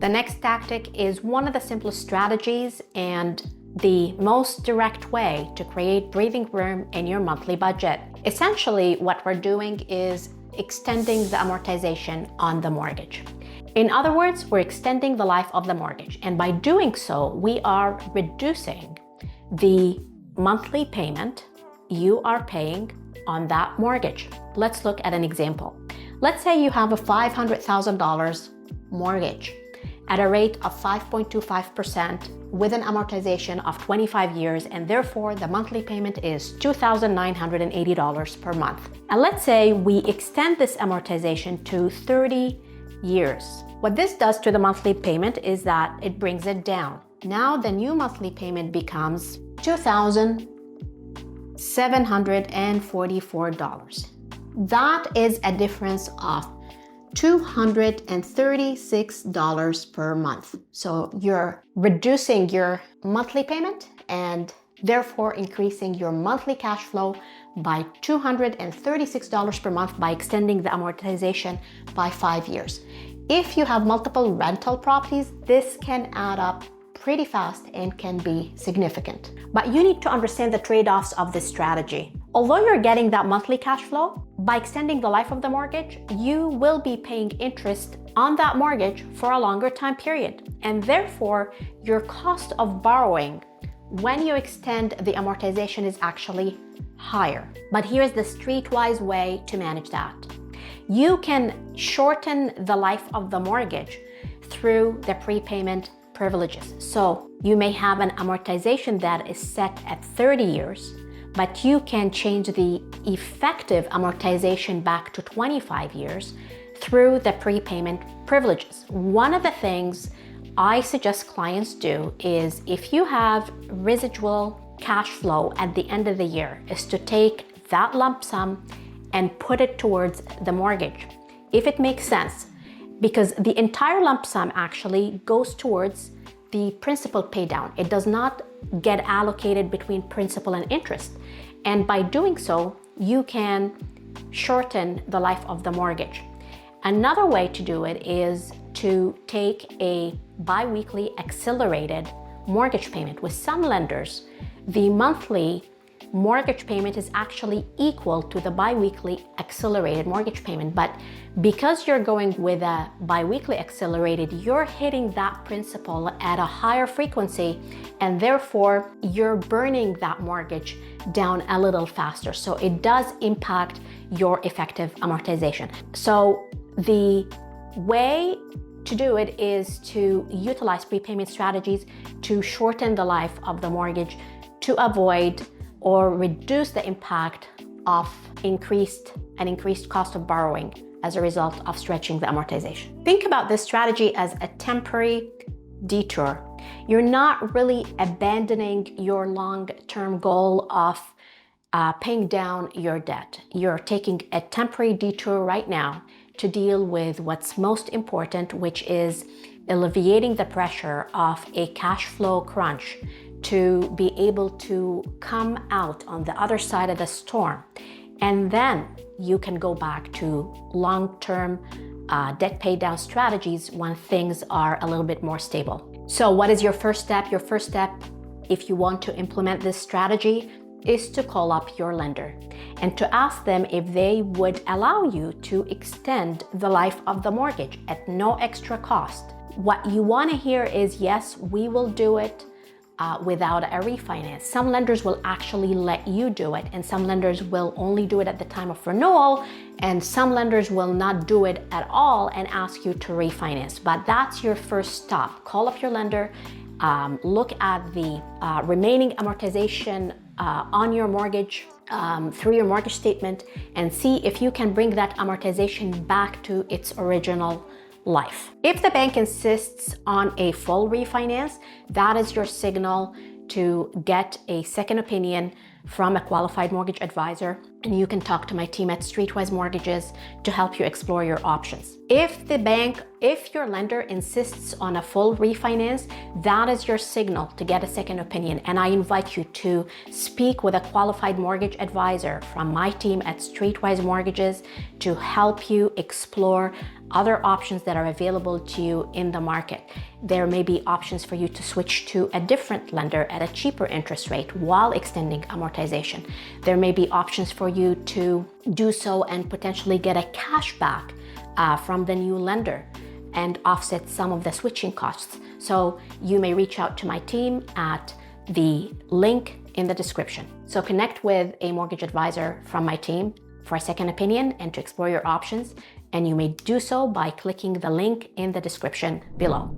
The next tactic is one of the simplest strategies and the most direct way to create breathing room in your monthly budget. Essentially, what we're doing is extending the amortization on the mortgage. In other words, we're extending the life of the mortgage. And by doing so, we are reducing the monthly payment you are paying on that mortgage. Let's look at an example. Let's say you have a $500,000 mortgage at a rate of 5.25% with an amortization of 25 years, and therefore the monthly payment is $2,980 per month. And let's say we extend this amortization to 30 years. What this does to the monthly payment is that it brings it down. Now the new monthly payment becomes $2,744. That is a difference of $236 per month. So you're reducing your monthly payment and therefore increasing your monthly cash flow by $236 per month by extending the amortization by 5 years. If you have multiple rental properties, this can add up pretty fast and can be significant. But you need to understand the trade-offs of this strategy. Although you're getting that monthly cash flow, by extending the life of the mortgage, you will be paying interest on that mortgage for a longer time period. And therefore, your cost of borrowing when you extend the amortization is actually higher. But here's the Streetwise way to manage that. You can shorten the life of the mortgage through the prepayment privileges. So you may have an amortization that is set at 30 years, but you can change the effective amortization back to 25 years through the prepayment privileges. One of the things I suggest clients do is, if you have residual cash flow at the end of the year, is to take that lump sum and put it towards the mortgage, if it makes sense, because the entire lump sum actually goes towards the principal pay down. It does not get allocated between principal and interest. And by doing so, you can shorten the life of the mortgage. Another way to do it is to take a bi-weekly accelerated mortgage payment. With some lenders, the monthly mortgage payment is actually equal to the bi-weekly accelerated mortgage payment. But because you're going with a bi-weekly accelerated, you're hitting that principal at a higher frequency, and therefore you're burning that mortgage down a little faster. So it does impact your effective amortization. So the way to do it is to utilize prepayment strategies to shorten the life of the mortgage, to avoid or reduce the impact of increased cost of borrowing as a result of stretching the amortization. Think about this strategy as a temporary detour. You're not really abandoning your long-term goal of paying down your debt. You're taking a temporary detour right now to deal with what's most important, which is alleviating the pressure of a cash flow crunch to be able to come out on the other side of the storm. And then you can go back to long-term debt pay down strategies when things are a little bit more stable. So what is your first step? Your first step, if you want to implement this strategy, is to call up your lender and to ask them if they would allow you to extend the life of the mortgage at no extra cost. What you want to hear is, yes, we will do it without a refinance. Some lenders will actually let you do it, and some lenders will only do it at the time of renewal, and some lenders will not do it at all and ask you to refinance. But that's your first stop. Call up your lender, look at the remaining amortization on your mortgage through your mortgage statement, and see if you can bring that amortization back to its original life. If the bank insists on a full refinance, that is your signal to get a second opinion from a qualified mortgage advisor, and you can talk to my team at Streetwise Mortgages to help you explore your options. If your lender insists on a full refinance, that is your signal to get a second opinion. And I invite you to speak with a qualified mortgage advisor from my team at Streetwise Mortgages to help you explore other options that are available to you in the market. There may be options for you to switch to a different lender at a cheaper interest rate while extending amortization. There may be options for you to do so and potentially get a cash back from the new lender and offset some of the switching costs. So you may reach out to my team at the link in the description. So connect with a mortgage advisor from my team for a second opinion and to explore your options. And you may do so by clicking the link in the description below.